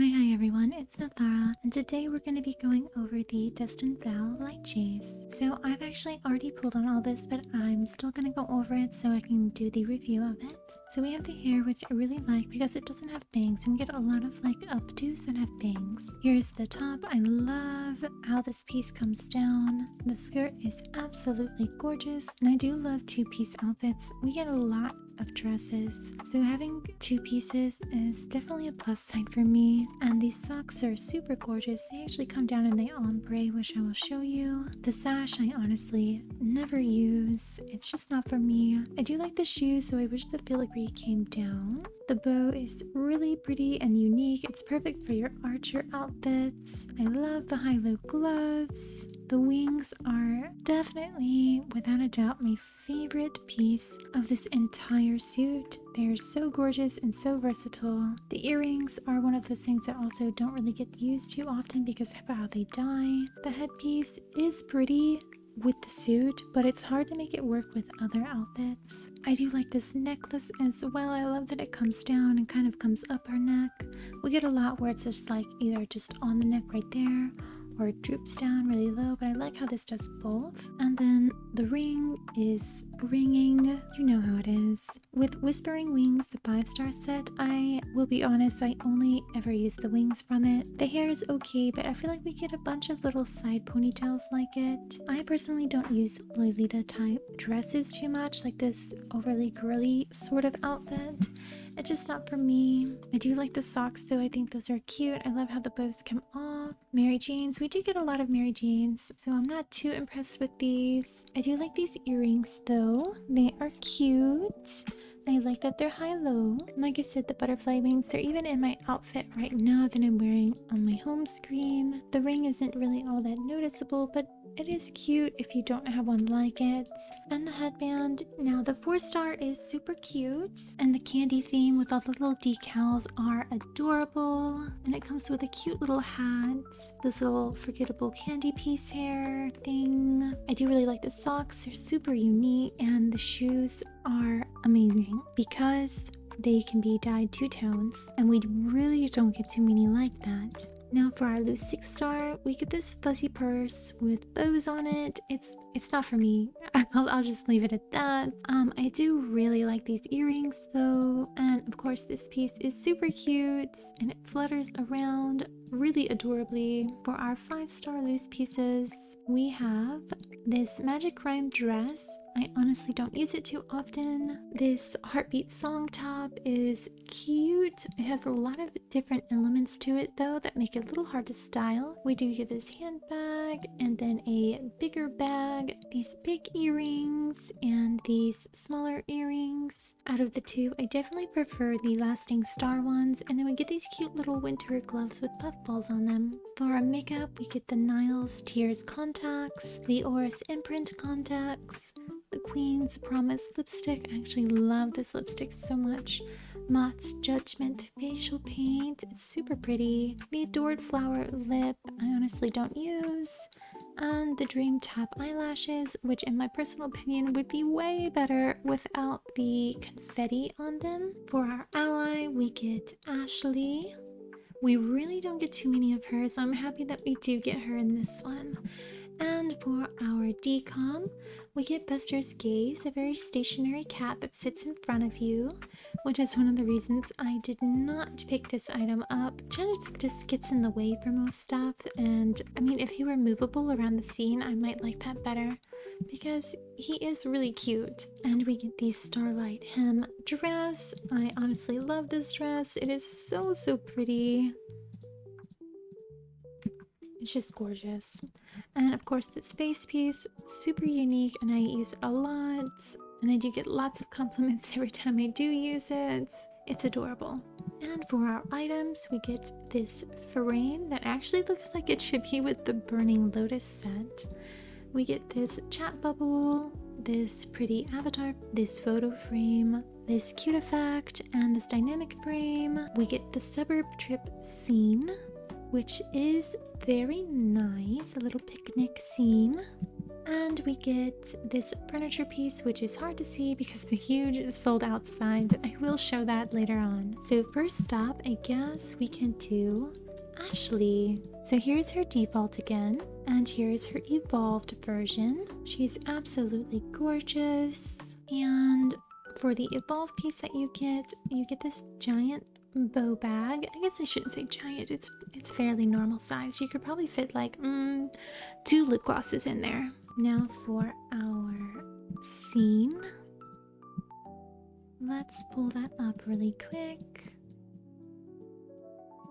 Hi everyone, it's Nathara, and today we're going to be going over the Destined Vow lightchase. So I've actually already pulled on all this, but I'm still going to go over it so I can do the review of it. So we have the hair, which I really like because it doesn't have bangs, and we get a lot of updos that have bangs. Here's the top. I love how this piece comes down. The skirt is absolutely gorgeous, and I do love two-piece outfits. We get a lot of dresses, so having two pieces is definitely a plus side for me. And these socks are super gorgeous. They actually come down in the ombre, which I will show you. The sash I honestly never use. It's just not for me. I do like the shoes, so I wish the filigree came down. The bow is really pretty and unique. It's perfect for your archer outfits. I love the high-low gloves. The wings are definitely, without a doubt, my favorite piece of this entire suit. They're so gorgeous and so versatile. The earrings are one of those things that also don't really get used too often because of how they die. The headpiece is pretty with the suit, but it's hard to make it work with other outfits. I do like this necklace as well. I love that it comes down and kind of comes up her neck. We get a lot where it's just either just on the neck right there, or it droops down really low, but I like how this does both. And then the ring is ringing. You know how it is. With Whispering Wings, the 5-star set, I will be honest, I only ever use the wings from it. The hair is okay, but I feel like we get a bunch of little side ponytails like it. I personally don't use Lolita type dresses too much, like this overly girly sort of outfit. It's just not for me. I do like the socks though. I think those are cute. I love how the bows come off. Mary Janes. We do get a lot of Mary Janes, so I'm not too impressed with these. I do like these earrings though. They are cute. I like that they're high-low. Like I said, the butterfly wings, they're even in my outfit right now that I'm wearing on my home screen. The ring isn't really all that noticeable, but it is cute if you don't have one like it. And the headband, now the 4-star is super cute, and the candy theme with all the little decals are adorable, and it comes with a cute little hat, this little forgettable candy piece hair thing. I do really like the socks. They're super unique, and the shoes are amazing because they can be dyed 2 tones, and we really don't get too many like that. Now for our loose 6-star, we get this fuzzy purse with bows on it. It's not for me. I'll just leave it at that. I do really like these earrings though, and of course this piece is super cute and it flutters around really adorably. For our 5-star loose pieces, we have this magic rhyme dress. I honestly don't use it too often. This heartbeat song top is cute. It has a lot of different elements to it though that make it a little hard to style. We do get this handbag and then a bigger bag, these big earrings and these smaller earrings. Out of the two, I definitely prefer the lasting star ones, and then we get these cute little winter gloves with puffballs on them. For our makeup, we get the Niles Tears contacts, the Oris imprint contacts, the Queen's Promise lipstick. I actually love this lipstick so much. Mott's Judgment facial paint. It's super pretty. The Adored Flower lip I honestly don't use. And the Dream Top eyelashes, which in my personal opinion would be way better without the confetti on them. For our ally, we get Ashley. We really don't get too many of her, so I'm happy that we do get her in this one. And for our decom, we get Buster's Gaze, a very stationary cat that sits in front of you, which is one of the reasons I did not pick this item up. Janet just gets in the way for most stuff, and I mean, if he were movable around the scene, I might like that better, because he is really cute. And we get the Starlight Hymn dress. I honestly love this dress. It is so pretty. It's just gorgeous. And of course this face piece, super unique, and I use it a lot, and I do get lots of compliments every time I do use it. It's adorable. And for our items, we get this frame that actually looks like it should be with the Burning Lotus set. We get this chat bubble, this pretty avatar, this photo frame, this cute effect, and this dynamic frame. We get the Suburb trip scene, which is very nice, a little picnic scene. And we get this furniture piece, which is hard to see because the huge is sold outside, but I will show that later on. So first stop, I guess we can do Ashley. So here's her default again, and here's her evolved version. She's absolutely gorgeous. And for the evolved piece that you get this giant bow bag. I guess I shouldn't say giant, it's fairly normal size. You could probably fit like 2 lip glosses in there. Now for our scene, let's pull that up really quick.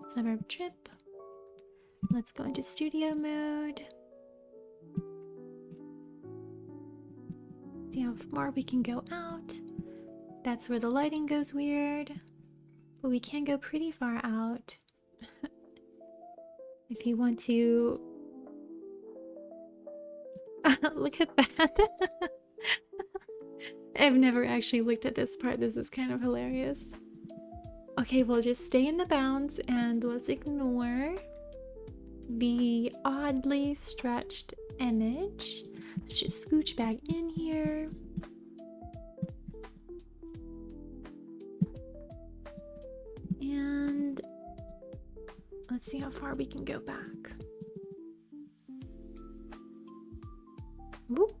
Suburb trip. Let's go into studio mode. See how far we can go out. That's where the lighting goes weird. But we can go pretty far out. If you want to... Look at that. I've never actually looked at this part. This is kind of hilarious. Okay, we'll just stay in the bounds and let's ignore the oddly stretched image. Let's just scooch back in here. And let's see how far we can go back. Whoop.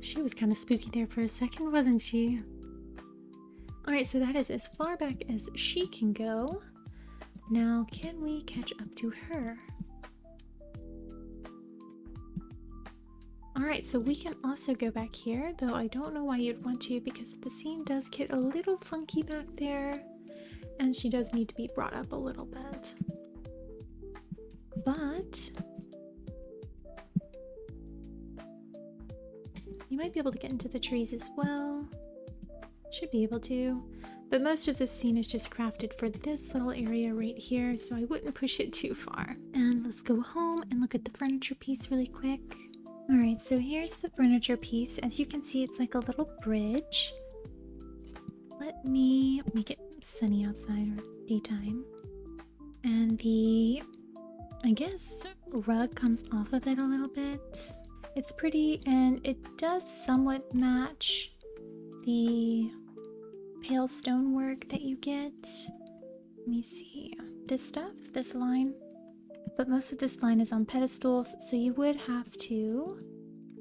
She was kind of spooky there for a second, wasn't she? Alright, so that is as far back as she can go. Now, can we catch up to her? Alright, so we can also go back here, though I don't know why you'd want to because the scene does get a little funky back there. And she does need to be brought up a little bit. But you might be able to get into the trees as well. Should be able to. But most of this scene is just crafted for this little area right here, so I wouldn't push it too far. And let's go home and look at the furniture piece really quick. Alright, so here's the furniture piece. As you can see, it's like a little bridge. Let me make it sunny outside or daytime. And the, I guess, rug comes off of it a little bit. It's pretty and it does somewhat match the pale stonework that you get. Let me see. This stuff, this line. But most of this line is on pedestals, so you would have to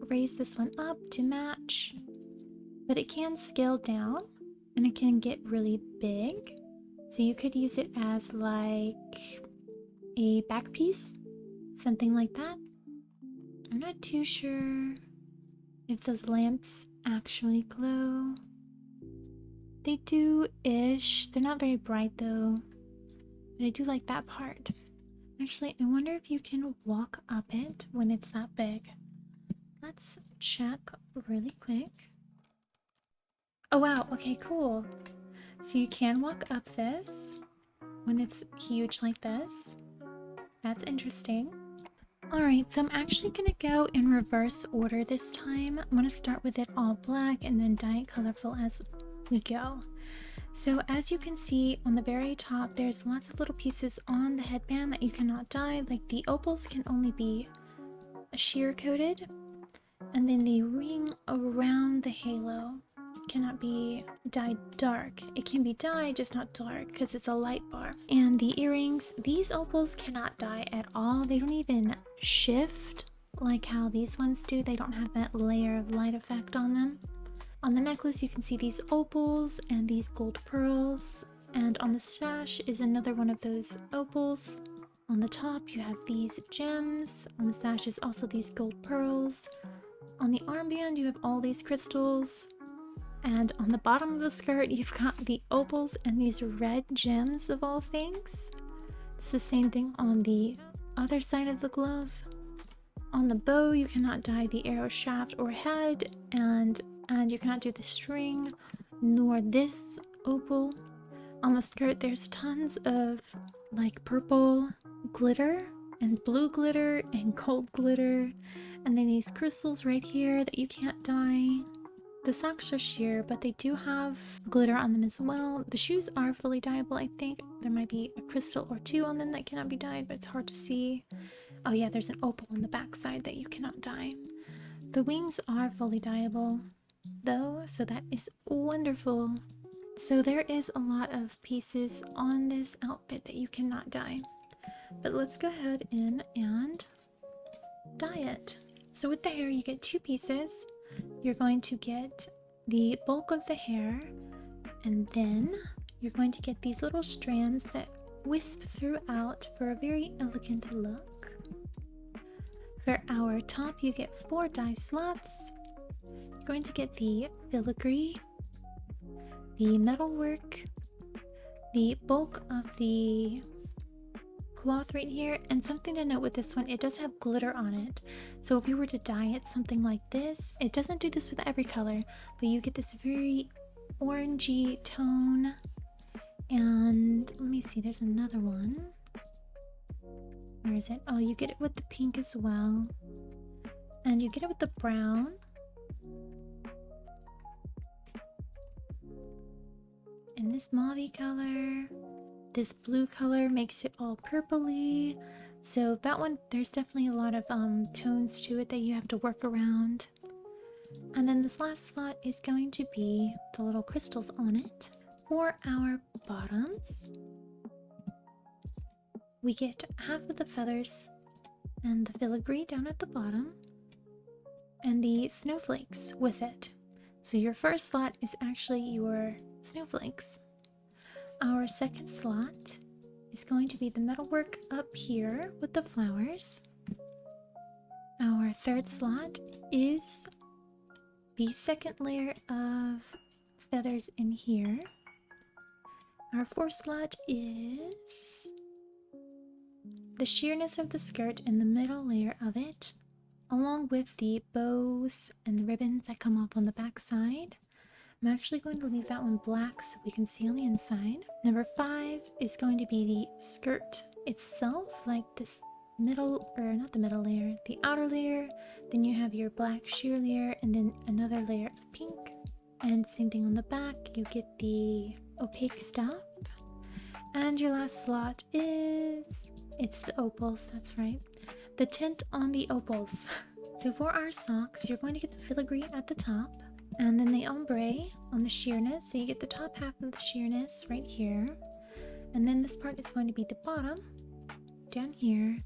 raise this one up to match. But it can scale down and it can get really big. So you could use it as like a back piece, something like that. I'm not too sure if those lamps actually glow. They do-ish. They're not very bright though. But I do like that part. Actually, I wonder if you can walk up it when it's that big. Let's check really quick. Oh wow, okay, cool. So you can walk up this when it's huge like this. That's interesting. Alright, so I'm actually gonna go in reverse order this time. I'm gonna start with it all black and then dye it colorful as we go. So as you can see on the very top, there's lots of little pieces on the headband that you cannot dye. Like the opals can only be sheer coated, and then the ring around the halo cannot be dyed dark. It can be dyed, just not dark, because it's a light bar. And the earrings, these opals cannot dye at all. They don't even shift like how these ones do. They don't have that layer of light effect on them. On the necklace, you can see these opals and these gold pearls. And on the sash is another one of those opals. On the top, you have these gems. On the sash is also these gold pearls. On the armband, you have all these crystals. And on the bottom of the skirt, you've got the opals and these red gems of all things. It's the same thing on the other side of the glove. On the bow, you cannot dye the arrow shaft or head, and you cannot do the string, nor this opal. On the skirt, there's tons of like purple glitter and blue glitter and gold glitter, and then these crystals right here that you can't dye. The socks are sheer, but they do have glitter on them as well. The shoes are fully dyeable. I think there might be a crystal or two on them that cannot be dyed, but it's hard to see. Oh yeah, there's an opal on the back side that you cannot dye. The wings are fully dyeable though, so that is wonderful. So there is a lot of pieces on this outfit that you cannot dye. But let's go ahead in and dye it. So with the hair you get 2 pieces. You're going to get the bulk of the hair, and then you're going to get these little strands that wisp throughout for a very elegant look. For our top you get 4 dye slots. You're going to get the filigree, the metalwork, the bulk of the cloth right here, and something to note with this one, it does have glitter on it. So if you were to dye it something like this, it doesn't do this with every color, but you get this very orangey tone. And let me see, there's another one. Where is it? Oh, you get it with the pink as well, and you get it with the brown. And this mauve color, this blue color makes it all purpley. So that one, there's definitely a lot of tones to it that you have to work around. And then this last slot is going to be the little crystals on it. For our bottoms, we get half of the feathers and the filigree down at the bottom, and the snowflakes with it. So your first slot is actually your snowflakes. Our second slot is going to be the metalwork up here with the flowers. Our third slot is the second layer of feathers in here. Our fourth slot is the sheerness of the skirt in the middle layer of it, along with the bows and the ribbons that come off on the back side. I'm actually going to leave that one black so we can see on the inside. Number 5 is going to be the skirt itself, like this middle, or not the middle layer, the outer layer. Then you have your black sheer layer, and then another layer of pink. And same thing on the back, you get the opaque stuff. And your last slot is, it's the opals, that's right. The tint on the opals. So for our socks, you're going to get the filigree at the top, and then the ombre on the sheerness. So you get the top half of the sheerness right here. And then this part is going to be the bottom down here.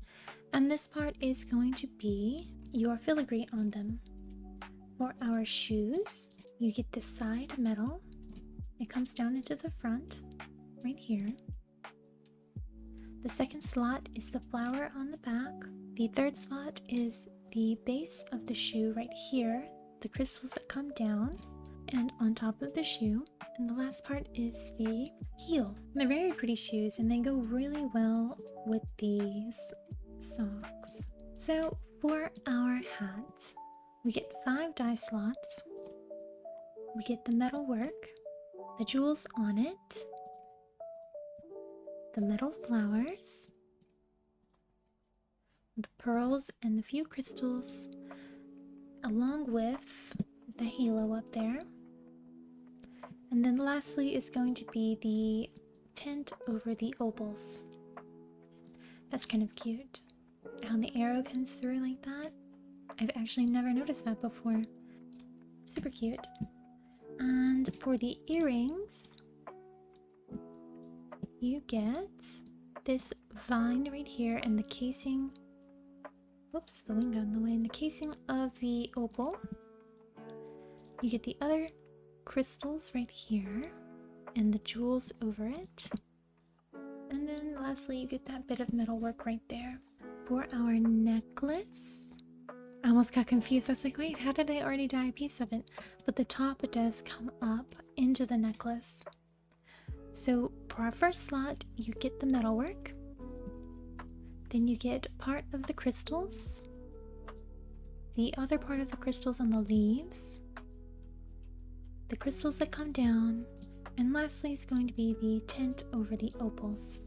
And this part is going to be your filigree on them. For our shoes, you get the side metal. It comes down into the front right here. The second slot is the flower on the back. The third slot is the base of the shoe right here, the crystals that come down and on top of the shoe. And the last part is the heel. They're very pretty shoes, and they go really well with these socks. So for our hats, we get 5 dye slots. We get the metal work, the jewels on it, the metal flowers, the pearls and the few crystals, along with the halo up there. And then lastly is going to be the tint over the opals. That's kind of cute. How the arrow comes through like that. I've actually never noticed that before. Super cute. And for the earrings, you get this vine right here and the casing. Oops, the wing got in the way. And the casing of the opal. You get the other crystals right here and the jewels over it. And then lastly, you get that bit of metal work right there. For our necklace, I almost got confused. I was like, wait, how did I already dye a piece of it? But the top does come up into the necklace. So for our first slot, you get the metalwork. Then you get part of the crystals, the other part of the crystals on the leaves, the crystals that come down, and lastly is going to be the tint over the opals.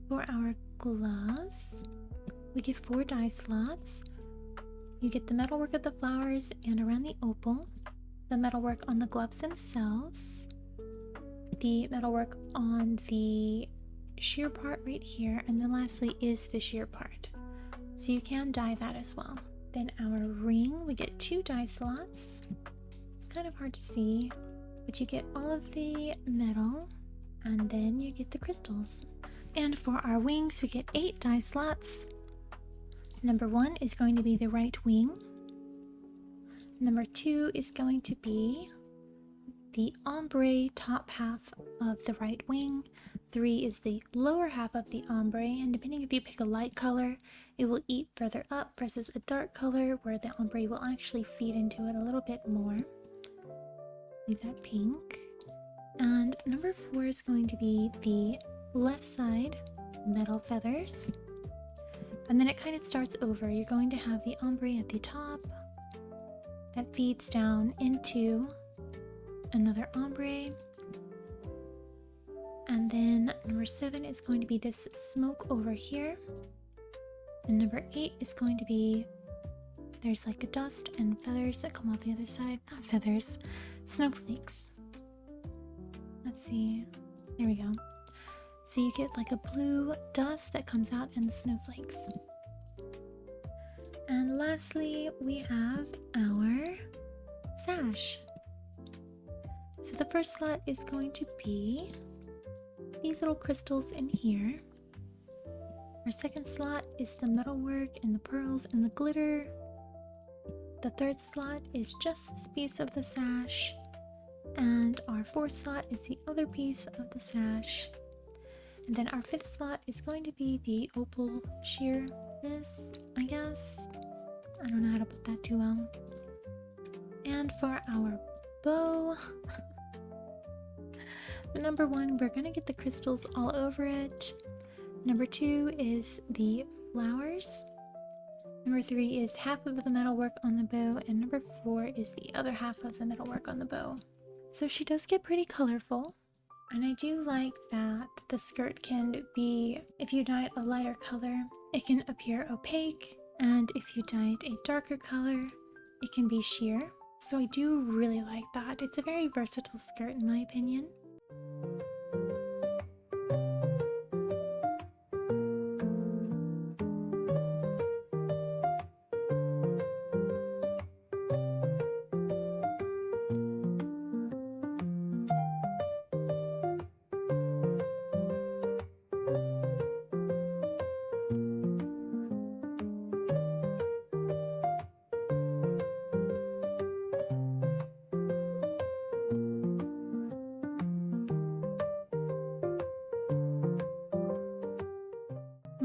For our gloves, we get 4 dye slots. You get the metalwork of the flowers and around the opal, the metalwork on the gloves themselves, the metalwork on the sheer part right here, and then lastly is the sheer part. So you can dye that as well. Then our ring, we get 2 die slots. It's kind of hard to see, but you get all of the metal, and then you get the crystals. And for our wings, we get 8 die slots. Number 1 is going to be the right wing. Number 2 is going to be the ombre top half of the right wing. 3 is the lower half of the ombre, and depending if you pick a light color, it will eat further up versus a dark color where the ombre will actually feed into it a little bit more. Leave that pink. And number 4 is going to be the left side metal feathers. And then it kind of starts over. You're going to have the ombre at the top that feeds down into another ombre. And then number 7 is going to be this smoke over here. And number 8 is going to be, there's like a dust and feathers that come off the other side. Not feathers, snowflakes. Let's see. There we go. So you get like a blue dust that comes out in the snowflakes. And lastly, we have our sash. So the first slot is going to be these little crystals in here. Our second slot is the metalwork and the pearls and the glitter. The third slot is just this piece of the sash. And our fourth slot is the other piece of the sash. And then our fifth slot is going to be the opal sheerness, I guess. I don't know how to put that too well. And for our bow, the number 1, we're gonna get the crystals all over it. Number 2 is the flowers. Number 3 is half of the metalwork on the bow, and number 4 is the other half of the metalwork on the bow. So she does get pretty colorful. And I do like that the skirt can be, if you dye it a lighter color, it can appear opaque. And if you dye it a darker color, it can be sheer. So I do really like that. It's a very versatile skirt in my opinion.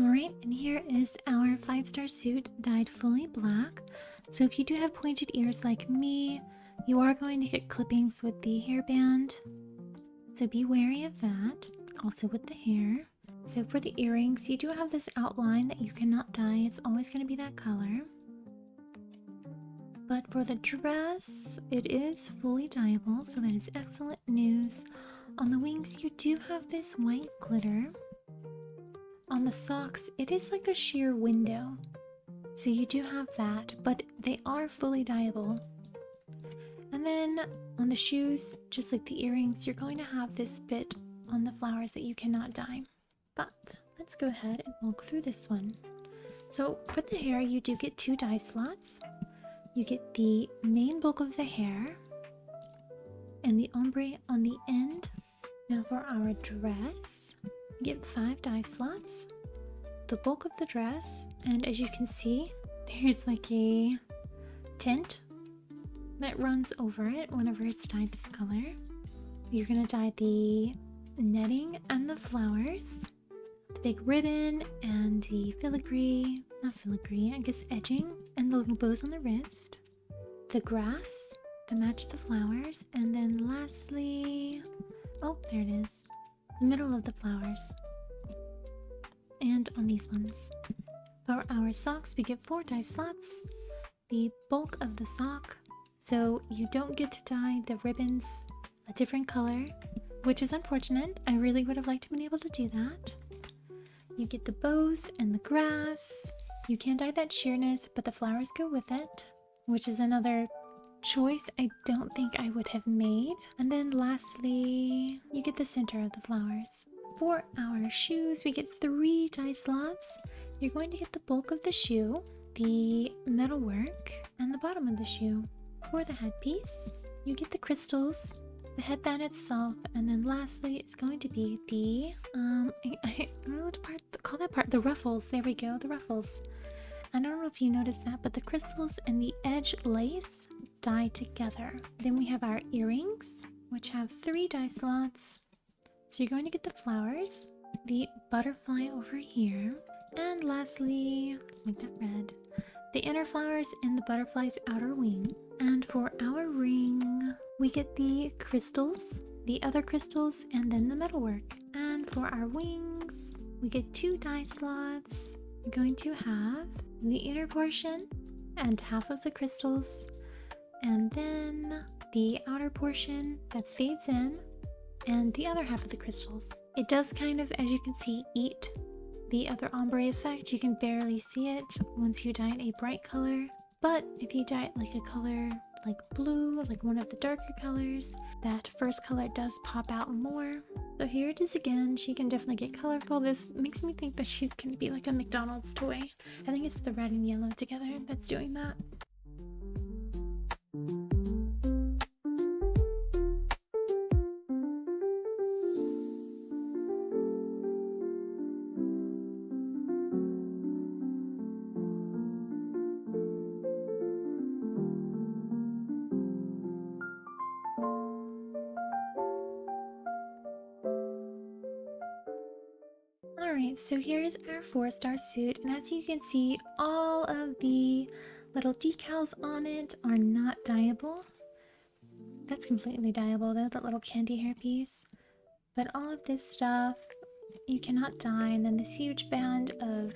Alright, and here is our 5-star suit dyed fully black. So if you do have pointed ears like me, you are going to get clippings with the hairband. So be wary of that. Also with the hair. So for the earrings, you do have this outline that you cannot dye. It's always going to be that color. But for the dress, it is fully dyeable, so that is excellent news. On the wings, you do have this white glitter. On the socks, it is like a sheer window. So you do have that, but they are fully dyeable. And then on the shoes, just like the earrings, you're going to have this bit on the flowers that you cannot dye. But let's go ahead and walk through this one. So for the hair, you do get 2 dye slots. You get the main bulk of the hair and the ombre on the end. Now for our dress, you get 5 dye slots, the bulk of the dress, and as you can see, there's like a tint that runs over it whenever it's dyed this color. You're gonna dye the netting and the flowers, the big ribbon and the filigree, not filigree, I guess edging, and the little bows on the wrist, the grass to match the flowers, and then lastly, oh, there it is, the middle of the flowers. And on these ones. For our socks, we get 4 dye slots, the bulk of the sock, so you don't get to dye the ribbons a different color, which is unfortunate. I really would have liked to been able to do that. You get the bows and the grass. You can dye that sheerness, but the flowers go with it, which is another choice I don't think I would have made. And then lastly, you get the center of the flowers. For our shoes, we get 3 dye slots, you're going to get the bulk of the shoe, the metalwork, and the bottom of the shoe. For the headpiece, you get the crystals, the headband itself, and then lastly it's going to be the I don't know what to call that part, the ruffles. There we go, the ruffles. I don't know if you noticed that, but the crystals and the edge lace dye together. Then we have our earrings, which have 3 dye slots. So you're going to get the flowers, the butterfly over here, and lastly, let's make that red, the inner flowers and the butterfly's outer wing. And for our ring, we get the crystals, the other crystals, and then the metalwork. And for our wings, we get 2 dye slots. We're going to have the inner portion and half of the crystals, and then the outer portion that fades in and the other half of the crystals. It does kind of, as you can see, eat the other ombre effect. You can barely see it once you dye it a bright color, but if you dye it like a color like blue, like one of the darker colors, that first color does pop out more. So here it is again. She can definitely get colorful. This makes me think that she's gonna be like a McDonald's toy. I think it's the red and yellow together that's doing that. Alright, so here's our 4-star suit, and as you can see, all of the little decals on it are not dyeable. That's completely dyeable though, that little candy hairpiece. But all of this stuff, you cannot dye, and then this huge band of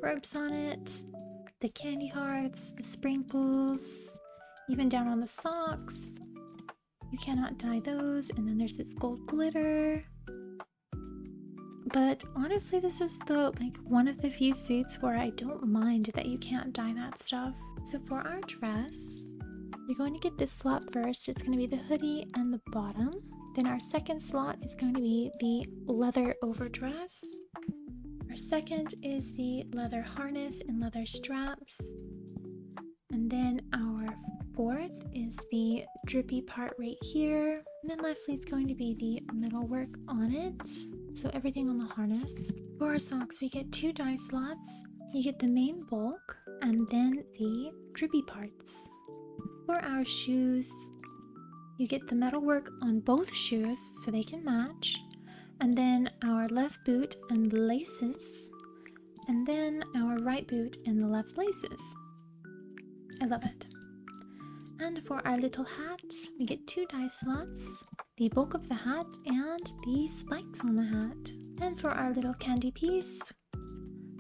ropes on it, the candy hearts, the sprinkles, even down on the socks, you cannot dye those, and then there's this gold glitter. But honestly, this is one of the few suits where I don't mind that you can't dye that stuff. So for our dress, you're going to get this slot first. It's going to be the hoodie and the bottom. Then our second slot is going to be the leather overdress. Our second is the leather harness and leather straps. And then our fourth is the drippy part right here. And then lastly, it's going to be the metalwork on it. So everything on the harness. For our socks, we get 2 dye slots. You get the main bulk and then the drippy parts. For our shoes, you get the metalwork on both shoes so they can match. And then our left boot and the laces. And then our right boot and the left laces. I love it. And for our little hats, we get 2 dye slots, the bulk of the hat, and the spikes on the hat. And for our little candy piece,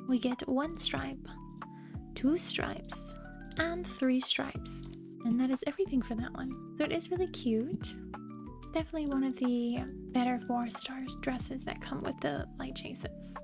we get 1 stripe, 2 stripes, and 3 stripes. And that is everything for that one. So it is really cute. Definitely one of the better 4-star dresses that come with the light chases.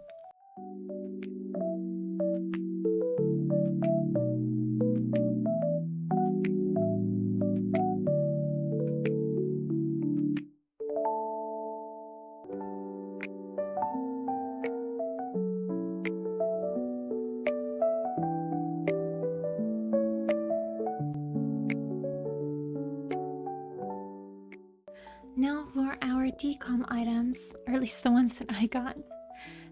Now for our decom items, or at least the ones that I got.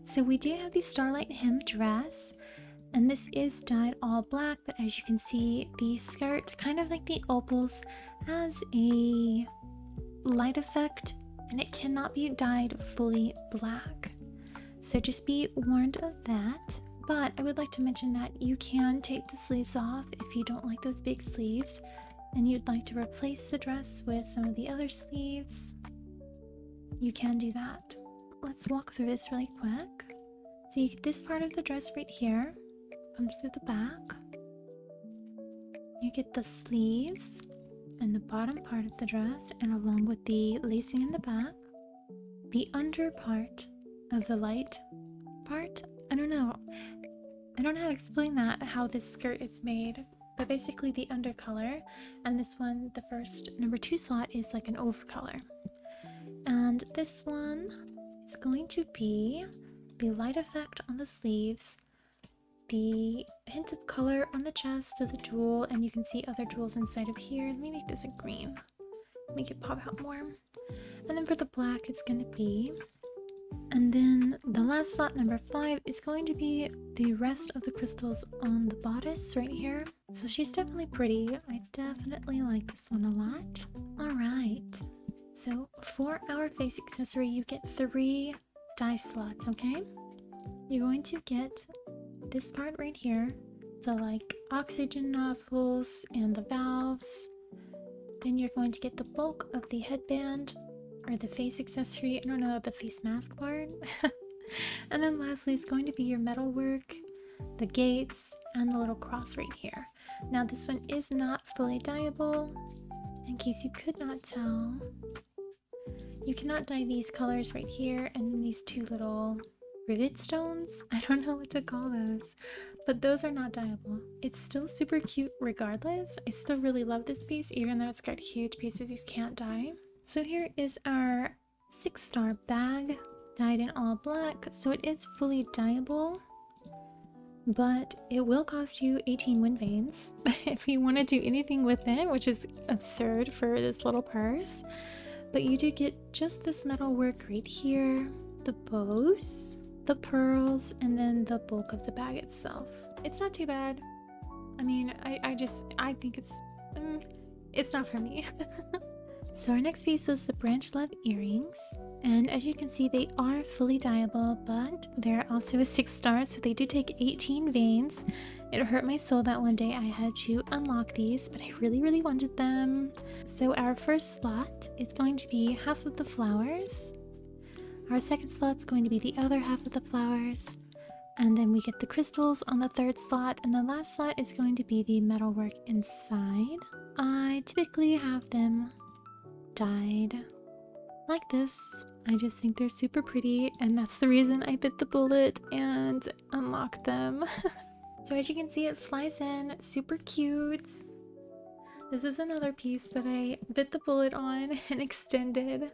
So we do have the Starlight Hymn dress, and this is dyed all black, but as you can see, the skirt, kind of like the opals, has a light effect, and it cannot be dyed fully black. So just be warned of that. But I would like to mention that you can take the sleeves off if you don't like those big sleeves, and you'd like to replace the dress with some of the other sleeves, you can do that. Let's walk through this really quick. So you get this part of the dress right here, comes through the back. You get the sleeves and the bottom part of the dress, and along with the lacing in the back. The under part of the light part, I don't know how to explain that, how this skirt is made. But basically the undercolor, and this one, the first number 2 slot, is like an overcolor. And this one is going to be the light effect on the sleeves the hint of color on the chest of the jewel, and you can see other jewels inside of here. Let me make this a green, make it pop out more. And then for the black, it's going to be, and then the last slot, number 5, is going to be the rest of the crystals on the bodice right here. So she's definitely pretty. I definitely like this one a lot. All right, so for our face accessory, you get 3 dye slots, okay? You're going to get this part right here, the like oxygen nozzles and the valves. Then you're going to get the bulk of the headband, or the face accessory, I don't know, the face mask part. And then lastly, it's going to be your metalwork, the gates, and the little cross right here. Now this one is not fully dyeable, in case you could not tell. You cannot dye these colors right here, and then these 2 little rivet stones. I don't know what to call those, but those are not dyeable. It's still super cute regardless. I still really love this piece, even though it's got huge pieces you can't dye. So here is our 6-star bag, dyed in all black. So it is fully dyeable, but it will cost you 18 wind veins if you want to do anything with it, which is absurd for this little purse. But you do get just this metal work right here, the bows, the pearls, and then the bulk of the bag itself. It's not too bad. I mean, I think it's not for me. So our next piece was the branch love earrings, and as you can see, they are fully dyeable, but they're also a 6-star, so they do take 18 veins. It hurt my soul that one day I had to unlock these, but I really wanted them. So our first slot is going to be half of the flowers. Our second slot is going to be the other half of the flowers, and then we get the crystals on the 3rd slot, and the last slot is going to be the metalwork inside. I typically have them dyed like this. I just think they're super pretty, and that's the reason I bit the bullet and unlocked them. So as you can see, it flies in, super cute. This is another piece that I bit the bullet on and extended.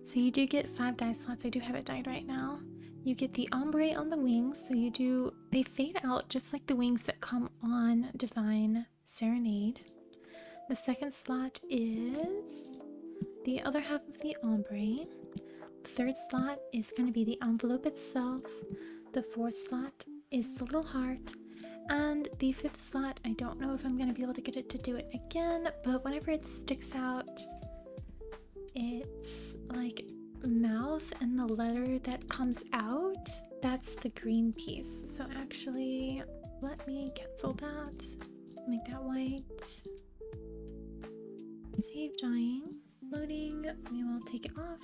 So you do get 5 dye slots. I do have it dyed right now. You get the ombre on the wings, so they fade out just like the wings that come on Divine Serenade. The second slot is the other half of the ombre. The 3rd slot is going to be the envelope itself. The 4th slot is the little heart. And the 5th slot, I don't know if I'm going to be able to get it to do it again, but whenever it sticks out, it's like mouth and the letter that comes out, that's the green piece. So actually, let me cancel that, make that white. Save dyeing, loading, we will take it off,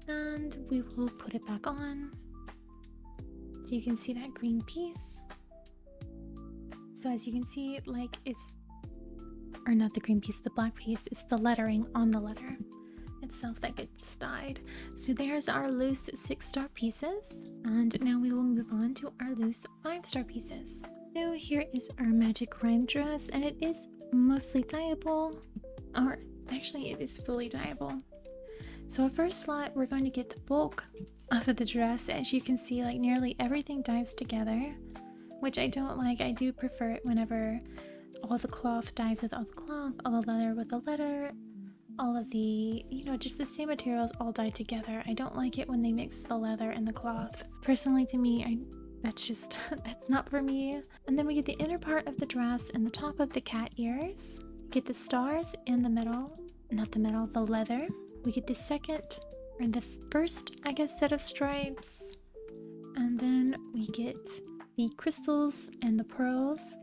and we will put it back on. So you can see that green piece. So as you can see, like or not the green piece, the black piece, it's the lettering on the letter itself that gets dyed. So there's our loose 6-star pieces, and now we will move on to our loose 5-star pieces. So here is our magic rhyme dress, and it is mostly dyeable, or actually it is fully dyeable. So our first slot, we're going to get the bulk of the dress. As you can see, like nearly everything dyes together, which I don't like. I do prefer it whenever all the cloth dyes with all the cloth, all the leather with the leather, all of the, just the same materials all dye together. I don't like it when they mix the leather and the cloth. Personally, to me, that's not for me. And then we get the inner part of the dress and the top of the cat ears. Get the stars and the leather. We get the first, I guess, set of stripes. And then we get the crystals and the pearls.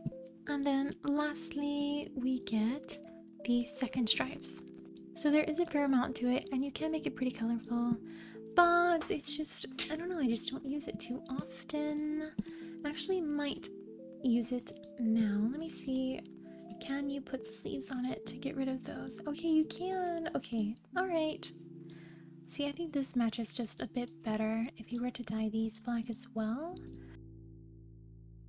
And then lastly, we get the second stripes. So there is a fair amount to it, and you can make it pretty colorful, but it's just, I don't know, I just don't use it too often. Actually might use it now. Let me see. Can you put sleeves on it to get rid of those? Okay, you can. Okay, all right. See, I think this matches just a bit better if you were to dye these black as well.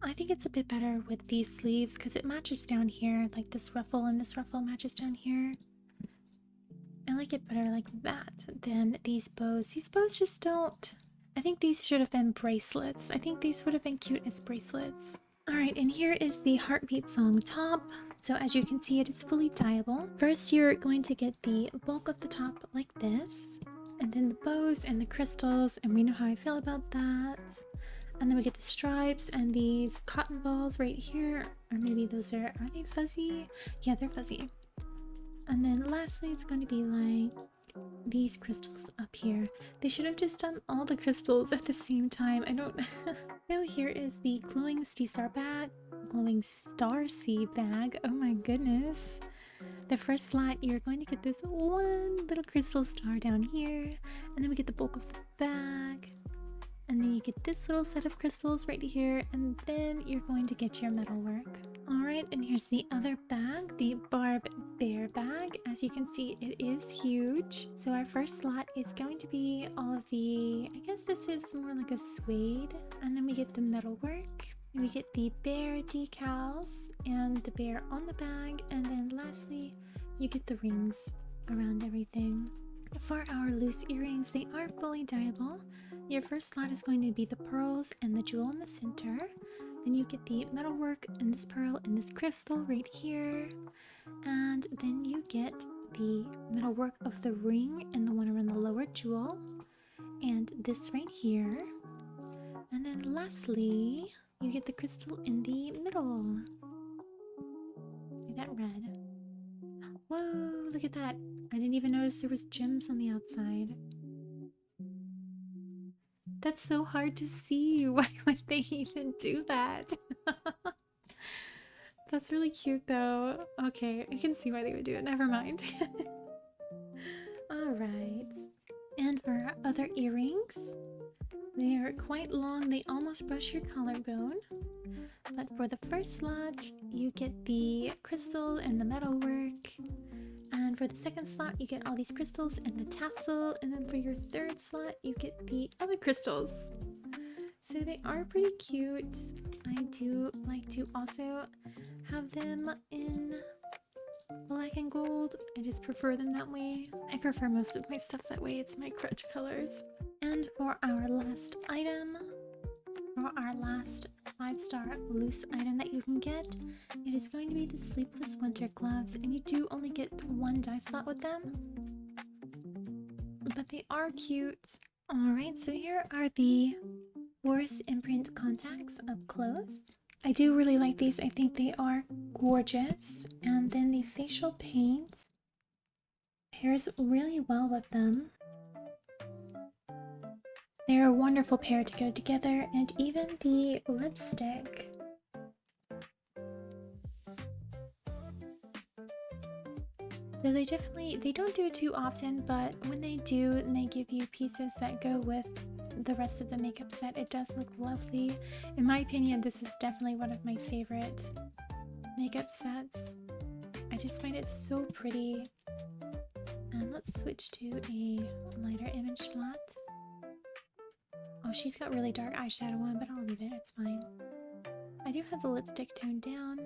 I think it's a bit better with these sleeves because it matches down here, like this ruffle and this ruffle matches down here. I like it better like that than these bows. These bows just don't I think these should have been bracelets. I think these would have been cute as bracelets. Alright, and here is the Heartbeat Song top. So as you can see, it is fully dyeable. First, you're going to get the bulk of the top like this, and then the bows and the crystals, and we know how I feel about that. And then we get the stripes and these cotton balls right here, or maybe those are they fuzzy? Yeah, they're fuzzy. And then lastly, it's going to be like these crystals up here. They should have just done all the crystals at the same time. I don't So here is the glowing star seed bag. Oh my goodness. The first slot, you're going to get this one little crystal star down here, and then we get the bulk of the bag, and then you get this little set of crystals right here, and then you're going to get your metalwork. Alright, and here's the other bag, the Barb Bear bag. As you can see, it is huge. So our first slot is going to be all of the, I guess this is more like a suede, and then we get the metalwork. We get the bear decals and the bear on the bag, and then lastly, you get the rings around everything. For our loose earrings, they are fully dyeable. Your first slot is going to be the pearls and the jewel in the center. Then you get the metalwork and this pearl and this crystal right here. And then you get the metalwork of the ring and the one around the lower jewel. And this right here. And then lastly, you get the crystal in the middle. See that red? Whoa, look at that. I didn't even notice there was gems on the outside. That's so hard to see. Why would they even do that? That's really cute though. Okay, I can see why they would do it. Never mind. Alright. And for our other earrings, they are quite long. They almost brush your collarbone. But for the first slot, you get the crystal and the metalwork. And for the second slot, you get all these crystals and the tassel. And then for your third slot, you get the other crystals. So they are pretty cute. I do like to also have them in black and gold. I just prefer them that way. I prefer most of my stuff that way. It's my crutch colors. And for our last item, for our last 5-star loose item that you can get, it is going to be the Sleepless Winter Gloves, and you do only get one dye slot with them, but they are cute. Alright, so here are the Horse imprint contacts up close. I do really like these. I think they are gorgeous. And then the facial paint pairs really well with them. They're a wonderful pair to go together, and even the lipstick. So they don't do it too often, but when they do and they give you pieces that go with the rest of the makeup set, it does look lovely. In my opinion, this is definitely one of my favorite makeup sets. I just find it so pretty. And let's switch to a lighter image slot. Oh, she's got really dark eyeshadow on, but I'll leave it, it's fine. I do have the lipstick toned down,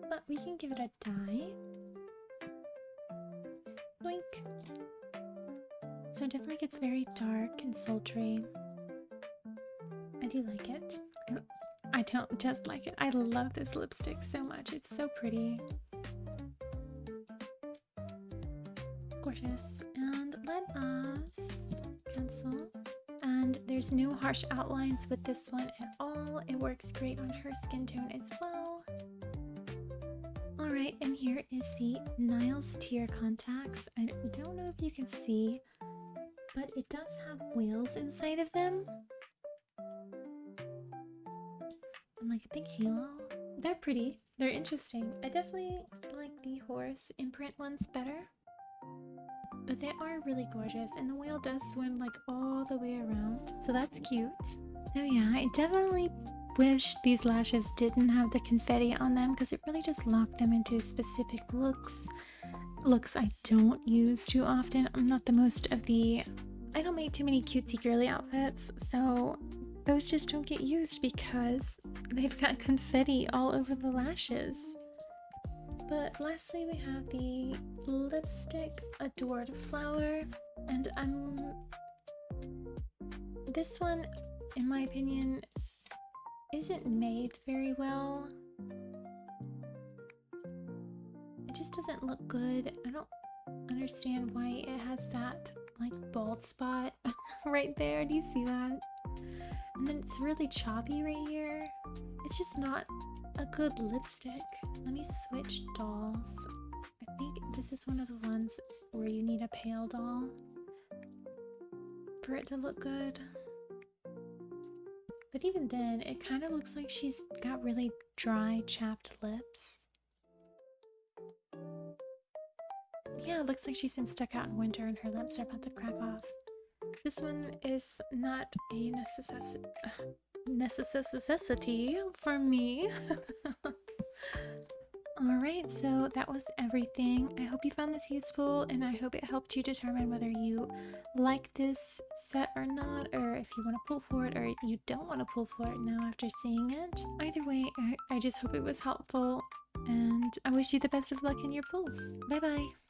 but we can give it a dye. Blink. So definitely gets very dark and sultry. I do like it. I don't just like it. I love this lipstick so much. It's so pretty. Gorgeous. And let us cancel. And there's no harsh outlines with this one at all. It works great on her skin tone as well. Alright, and here is the Niles Tear contacts. I don't know if you can see, but it does have whales inside of them. And like a big halo. They're pretty. They're interesting. I definitely like the horse imprint ones better. But they are really gorgeous, and the whale does swim like all the way around, so that's cute. So yeah, I definitely wish these lashes didn't have the confetti on them, because it really just locked them into specific looks I don't use too often. I'm not the most of the... I don't make too many cutesy girly outfits, so those just don't get used because they've got confetti all over the lashes. But lastly, we have the lipstick Adored Flower, and I'm This one, in my opinion, isn't made very well. It just doesn't look good. I don't understand why it has that like bald spot right there. Do you see that? And then it's really choppy right here. It's just not a good lipstick. Let me switch dolls. I think this is one of the ones where you need a pale doll for it to look good. But even then, it kind of looks like she's got really dry, chapped lips. Yeah, it looks like she's been stuck out in winter and her lips are about to crack off. This one is not a necessity for me. Alright, so that was everything. I hope you found this useful, and I hope it helped you determine whether you like this set or not, or if you want to pull for it or you don't want to pull for it now after seeing it. Either way, I just hope it was helpful, and I wish you the best of luck in your pulls. Bye bye!